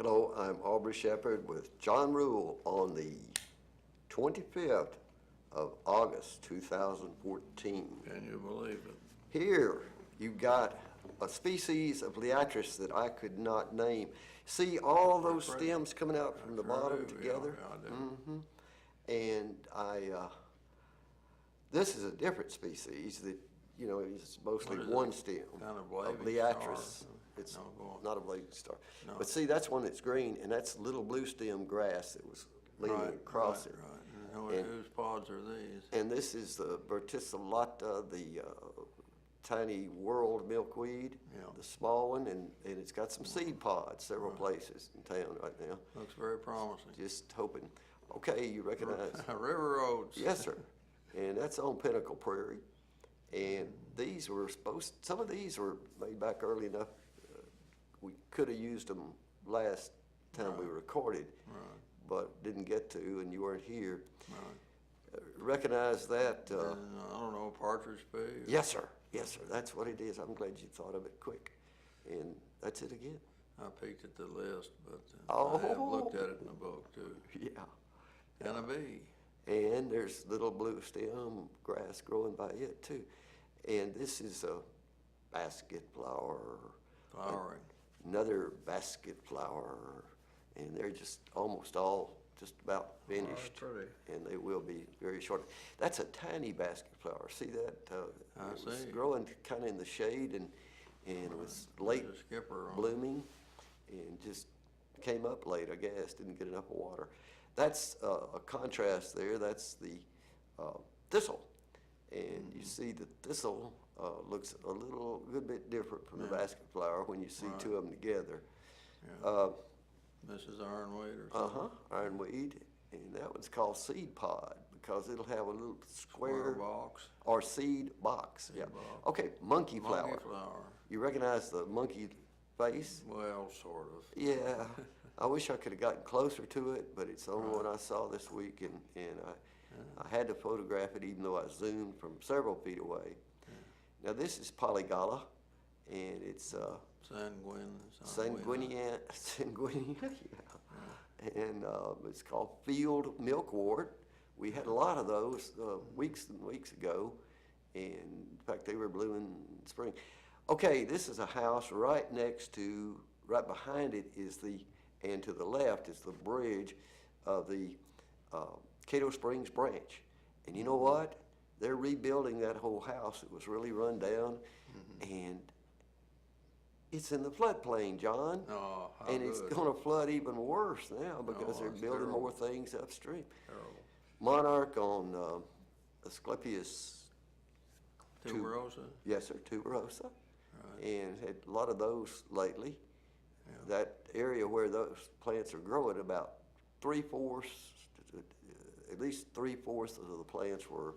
Hello, I'm Aubrey Shepherd with John Rule on the 25th of August 2014. Can you believe it? Here you've got a species of Liatris that I could not name. See all those stems coming out from the bottom together? Yeah, I do. And this is a different species that, is mostly one stem. Kind of of blazing Liatris. star. It's No, go on. not a blazing star. No. But see, that's one that's green, and that's little blue stem grass that was leaning across it. Right. And whose pods are these? And this is the verticillata, the tiny world milkweed, Yeah. the small one, and it's got some seed pods several places in town right now. Looks very promising. Just hoping. Okay, you recognize? River Oats. Yes, sir. And that's on Pinnacle Prairie. And these were some of these were made back early enough. We could have used them last time we recorded, but didn't get to, and you weren't here. Right. Recognize that? I don't know, partridge pea? Yes, sir. Yes, sir. That's what it is. I'm glad you thought of it quick. And that's it again. I peeked at the list, but I have looked at it in the book too. Yeah. And a bee. And there's little blue stem grass growing by it too. And this is a basket flower. Flowering. Another basket flower. And they're just almost all just about finished. Pretty. And they will be very short. That's a tiny basket flower. See that? I it was see. growing kind of in the shade and it was late There's a skipper on it. blooming and just came up late, I guess, didn't get enough water. That's a contrast there. That's the thistle. And you see the thistle looks a good bit different from the basket flower when you see two of them together. Yeah. Mrs. Ironweed or something? Ironweed. And that one's called seed pod because it'll have a little square box. or seed box. Seed box. Okay, monkey flower. Monkey flower. You recognize the monkey face? Well, sort of. Yeah. I wish I could have gotten closer to it, but it's the only one I saw this week, and I had to photograph it even though I zoomed from several feet away. Now this is polygala, and it's sanguinea, yeah. And it's called field milkwort. We had a lot of those weeks and weeks ago, and in fact they were blooming in spring. Okay, this is a house right behind it is and to the left is the bridge of the Cato Springs branch. And you know what? They're rebuilding that whole house. It was really run down, and it's in the floodplain, John. Oh, how and it's good. going to flood even worse now because they're that's building terrible. more things upstream. Terrible. Monarch on Asclepius Tuberosa? Yes, sir, tuberosa. Right. And had a lot of those lately. Yeah. That area where those plants are growing, about at least three-fourths of the plants were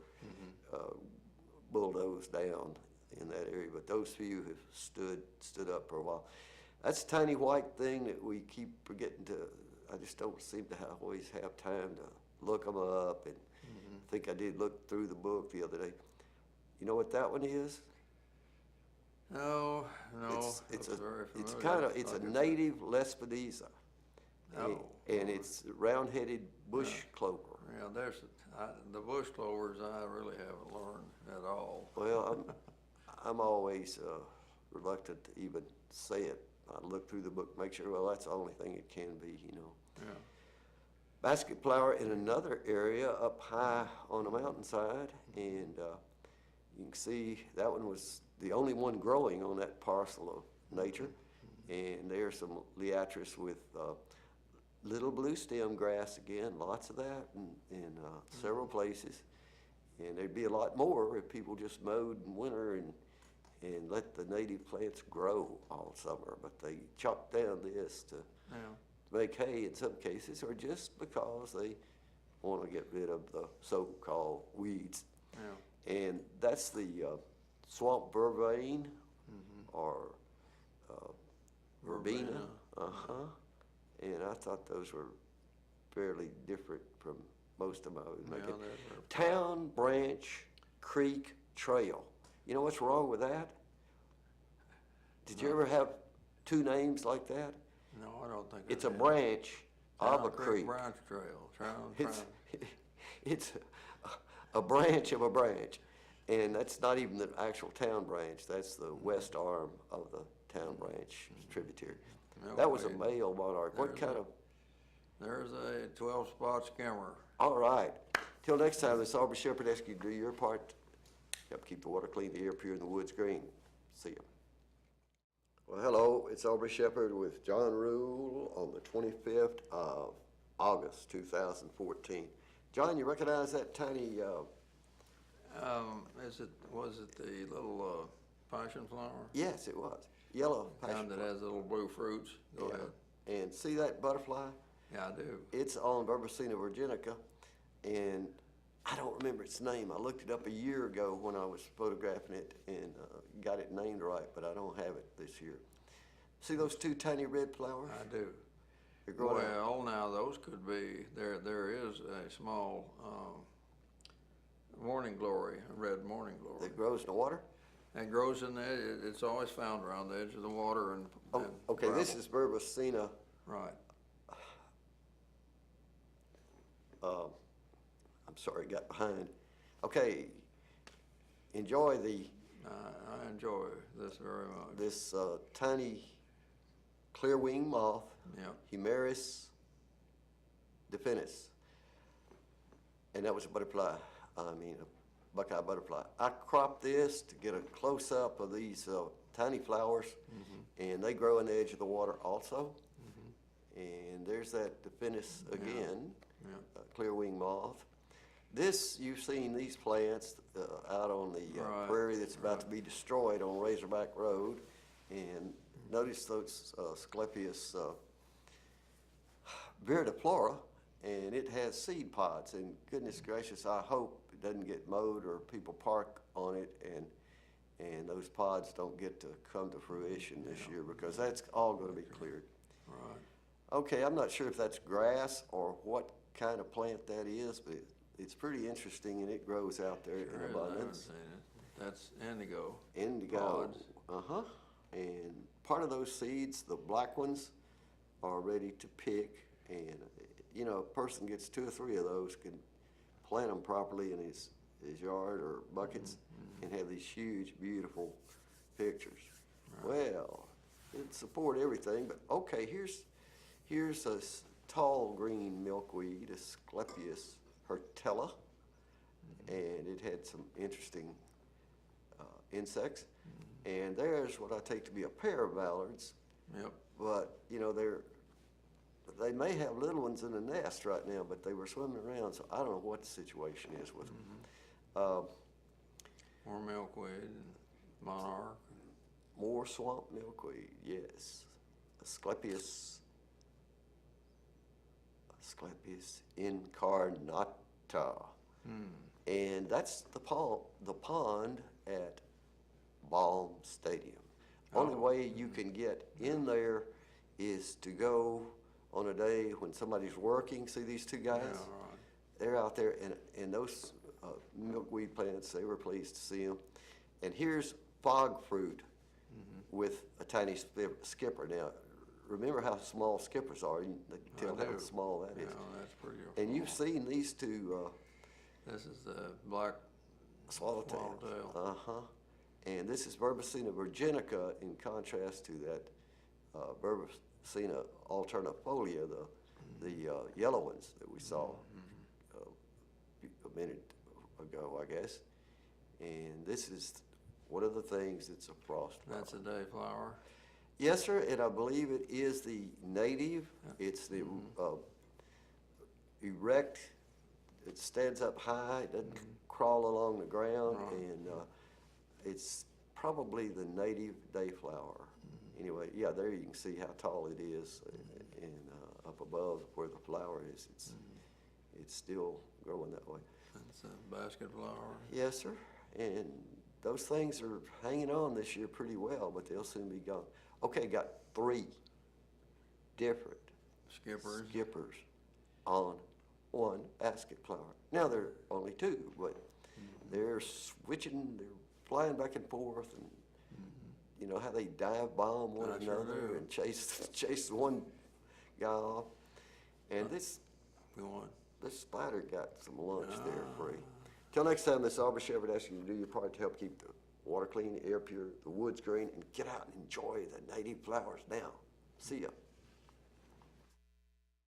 bulldozed down in that area, but those few have stood up for a while. That's a tiny white thing that we keep forgetting to, I just don't seem to always have time to look them up, and I think I did look through the book the other day. You know what that one is? No, It's very it's familiar. a native Lespedeza. Oh. And it's round-headed bush clover. Yeah, the bush clovers I really haven't learned at all. Well, I'm always reluctant to even say it. I look through the book, make sure, well, that's the only thing it can be, Yeah. Basket flower in another area up high on the mountainside, and you can see that one was the only one growing on that parcel of nature. And there's some Liatris with little blue stem grass again, lots of that in several places. And there'd be a lot more if people just mowed in winter and let the native plants grow all summer. But they chop down this to make hay in some cases, or just because they want to get rid of the so-called weeds. Yeah. And that's the swamp vervain or verbena. And I thought those were fairly different from most of them I would make it. Town Branch Creek Trail. You know what's wrong with that? Did you ever have two names like that? No, I don't think It's I a have. branch of Town a creek. Branch Trail, It's, it's a branch of a branch. And that's not even the actual town branch, that's the west arm of the town branch tributary. That was a Milkweed. male monarch. What There's kind a- of, There's a 12-spot skimmer. all right. Till next time, this Aubrey Shepherd asks you to do your part. Help keep the water clean, the air pure, and the woods green. See ya. Well, hello, it's Aubrey Shepherd with John Rule on the 25th of August, 2014. John, you recognize that tiny, Was it the little passion flower? yes, it was, yellow passion Kind that flower. has little blue fruits? Go Yeah. ahead. And see that butterfly? Yeah, I do. It's on Verbicina virginica, and I don't remember its name. I looked it up a year ago when I was photographing it and got it named right, but I don't have it this year. See those two tiny red flowers? I do. They're growing out. Well, now those could be, there is a small morning glory, a red morning glory. That grows in the water? It grows in the, it's always found around the edge of the water and. Oh, and okay, this gravel. is Verbicina. Right. I'm sorry, got behind. Okay, enjoy I enjoy this very much. this tiny clear wing moth, Yep. Humeris definis. And that was a butterfly, a buckeye butterfly. I cropped this to get a close-up of these tiny flowers, and they grow in the edge of the water also. And there's that definis again, Yeah. clear wing moth. This, you've seen these plants out on the Right, prairie that's about to be destroyed on Razorback Road. And notice those Asclepius viridiflora, and it has seed pods. And goodness gracious, I hope it doesn't get mowed or people park on it and those pods don't get to come to fruition this year, because that's all going to be cleared. Right. Okay, I'm not sure if that's grass or what kind of plant that is, but it's pretty interesting, and it grows out there Sure in is. I haven't abundance. seen it. That's indigo. Indigo. Pods. Uh-huh. And part of those seeds, the black ones, are ready to pick. And, you know, a person gets 2 or 3 of those, can plant them properly in his yard or buckets, and have these huge, beautiful pictures. Well, it'd support everything, but okay, here's a tall green milkweed, Asclepius hirtella, and it had some interesting insects. And there's what I take to be a pair of mallards, Yep. but you know they may have little ones in the nest right now, but they were swimming around, so I don't know what the situation is with them. More milkweed and monarch. More swamp milkweed, yes. Asclepius incarnata. And that's the pond at Baum Stadium. Only way you can get in there is to go on a day when somebody's working. See these 2 guys? Yeah, right. They're out there, and those milkweed plants, they were pleased to see them. And here's fog fruit with a tiny skipper. Now, remember how small skippers are. You can tell I how do. small that is. Yeah, that's pretty. And you've seen these 2 This is the black swallowtail. swallowtail. Uh-huh. And this is Verbicina virginica in contrast to that Verbicina alternifolia, the yellow ones that we saw a minute ago, I guess. And this is one of the things that's a frost flower. That's a dayflower. Yes, sir, and I believe it is the native. It's the erect. It stands up high. It doesn't crawl along the ground, Right. and it's probably the native dayflower. Anyway, yeah, there you can see how tall it is, and up above where the flower is, it's still growing that way. That's a basket flower. Yes, sir, and those things are hanging on this year pretty well, but they'll soon be gone. Okay, got 3 different skippers on one basket flower. Now there are only 2, but they're switching, they're flying back and forth, and you know how they dive bomb one I sure another do. and chase one guy off. And this Go on. spider got some lunch there Ah. free. Till next time, Miss Aubrey Shepherd asks you to do your part to help keep the water clean, the air pure, the woods green, and get out and enjoy the native flowers now. See ya.